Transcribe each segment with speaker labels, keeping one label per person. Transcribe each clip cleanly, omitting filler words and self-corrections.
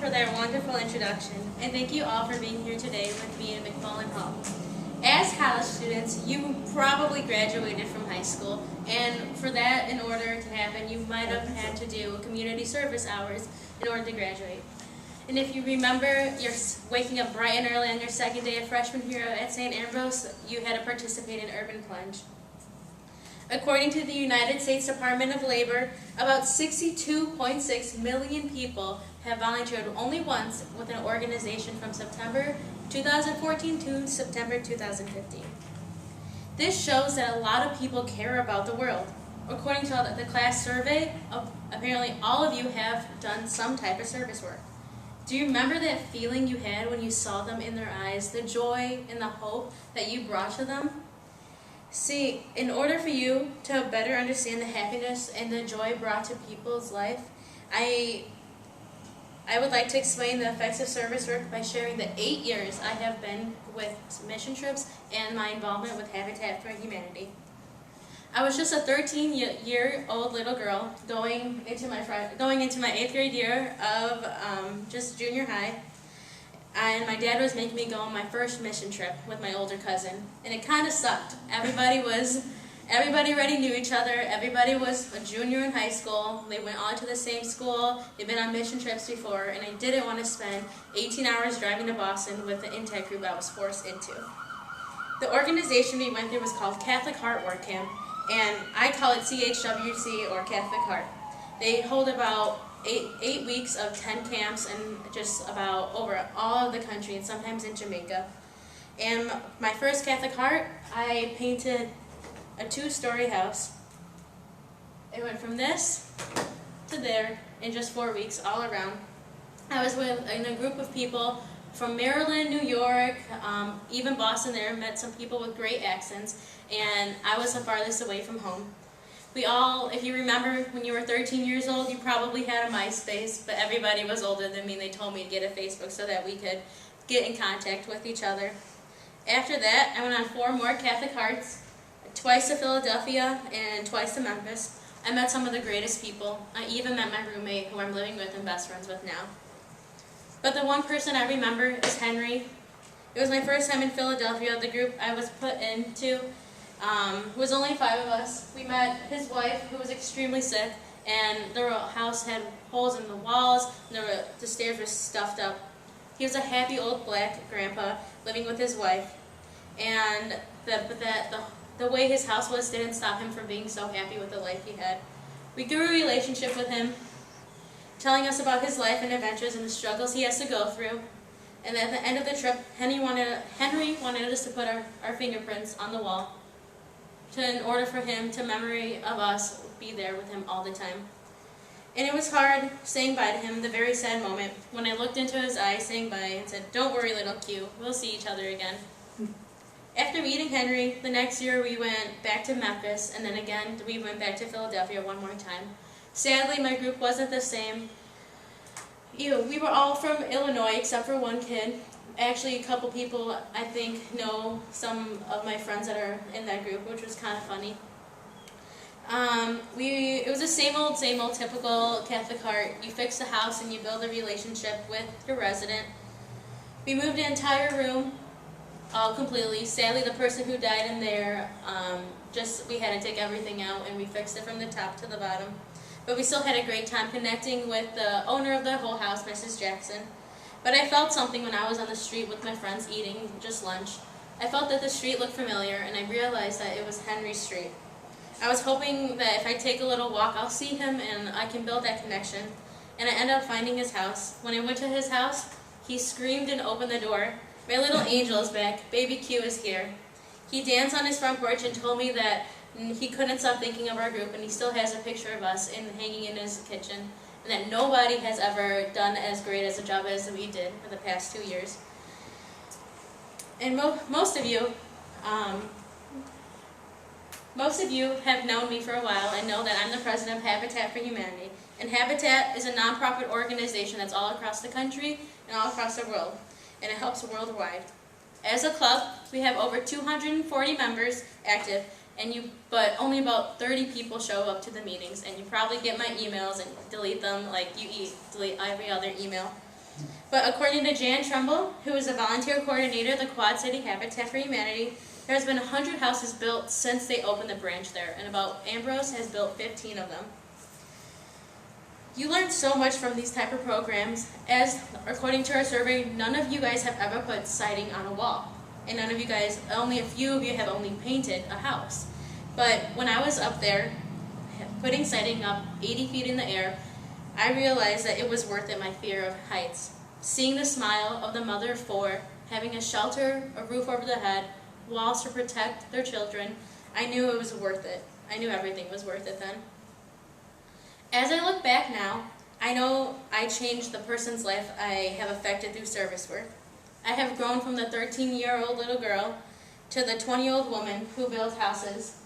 Speaker 1: for that wonderful introduction, and thank you all for being here today with me in McFarland Hall. As college students, you probably graduated from high school, and for that, in order to happen, you might have had to do community service hours in order to graduate. And if you remember, you're waking up bright and early on your second day of freshman year at St. Ambrose, you had to participate in Urban Plunge. According to the United States Department of Labor, about 62.6 million people have volunteered only once with an organization from September 2014 to September 2015. This shows that a lot of people care about the world. According to the class survey, apparently all of you have done some type of service work. Do you remember that feeling you had when you saw them in their eyes, the joy and the hope that you brought to them? See, in order for you to better understand the happiness and the joy brought to people's life, I would like to explain the effects of service work by sharing the 8 years I have been with mission trips and my involvement with Habitat for Humanity. I was just a 13-year-old little girl going into my 8th grade year of just junior high, and my dad was making me go on my first mission trip with my older cousin, and it kind of sucked. Everybody already knew each other. Everybody was a junior in high school. They went on to the same school. They'd been on mission trips before, and I didn't want to spend 18 hours driving to Boston with the intake group I was forced into. The organization we went through was called Catholic Heart Work Camp, and I call it CHWC, or Catholic Heart. They hold about 8 weeks of 10 camps and just about over all of the country, and sometimes in Jamaica. And my first Catholic Heart, I painted a 2-story house. It went from this to there in just 4 weeks, all around. I was in a group of people from Maryland, New York, even Boston there, met some people with great accents, and I was the farthest away from home. We all, if you remember when you were 13 years old, you probably had a MySpace, but everybody was older than me, and they told me to get a Facebook so that we could get in contact with each other. After that, I went on 4 more Catholic Hearts, twice to Philadelphia and twice to Memphis. I met some of the greatest people. I even met my roommate, who I'm living with and best friends with now. But the one person I remember is Henry. It was my first time in Philadelphia. The group I was put into was only 5 of us. We met his wife, who was extremely sick, and the house had holes in the walls, and the stairs were stuffed up. He was a happy old black grandpa living with his wife, and the way his house was didn't stop him from being so happy with the life he had. We grew a relationship with him, telling us about his life and adventures and the struggles he has to go through. And at the end of the trip, Henry wanted us to put our fingerprints on the wall in order for him to memory of us be there with him all the time. And it was hard saying bye to him, the very sad moment, when I looked into his eyes saying bye and said, "Don't worry, little Q, we'll see each other again." After meeting Henry, the next year we went back to Memphis, and then again we went back to Philadelphia one more time. Sadly, my group wasn't the same. We were all from Illinois except for one kid. Actually, a couple people, I think, know some of my friends that are in that group, which was kind of funny. It was the same old typical Catholic Heart. You fix the house and you build a relationship with your resident. We moved the entire room, all completely. Sadly, the person who died in there, we had to take everything out and we fixed it from the top to the bottom. But we still had a great time connecting with the owner of the whole house, Mrs. Jackson. But I felt something when I was on the street with my friends eating just lunch. I felt that the street looked familiar, and I realized that it was Henry's street. I was hoping that if I take a little walk, I'll see him and I can build that connection. And I ended up finding his house. When I went to his house, he screamed and opened the door. "My little angel is back. Baby Q is here." He danced on his front porch and told me that he couldn't stop thinking of our group, and he still has a picture of us hanging in his kitchen, and that nobody has ever done as great as a job as we did for the past 2 years. And most of you have known me for a while and know that I'm the president of Habitat for Humanity. And Habitat is a nonprofit organization that's all across the country and all across the world, and it helps worldwide. As a club, we have over 240 members active, but only about 30 people show up to the meetings, and you probably get my emails and delete them like you delete every other email. But according to Jan Trumbull, who is a volunteer coordinator of the Quad City Habitat for Humanity, there has been 100 houses built since they opened the branch there, and Ambrose has built 15 of them. You learn so much from these type of programs, as according to our survey, none of you guys have ever put siding on a wall. And none of you guys, only a few of you have only painted a house. But when I was up there, putting siding up 80 feet in the air, I realized that it was worth it, my fear of heights. Seeing the smile of the mother of four, having a shelter, a roof over the head, walls to protect their children, I knew it was worth it. I knew everything was worth it then. As I look back now, I know I changed the person's life I have affected through service work. I have grown from the 13-year-old little girl to the 20-year-old woman who builds houses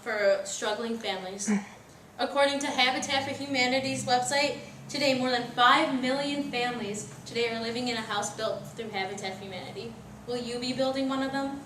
Speaker 1: for struggling families. According to Habitat for Humanity's website, today more than 5 million families today are living in a house built through Habitat for Humanity. Will you be building one of them?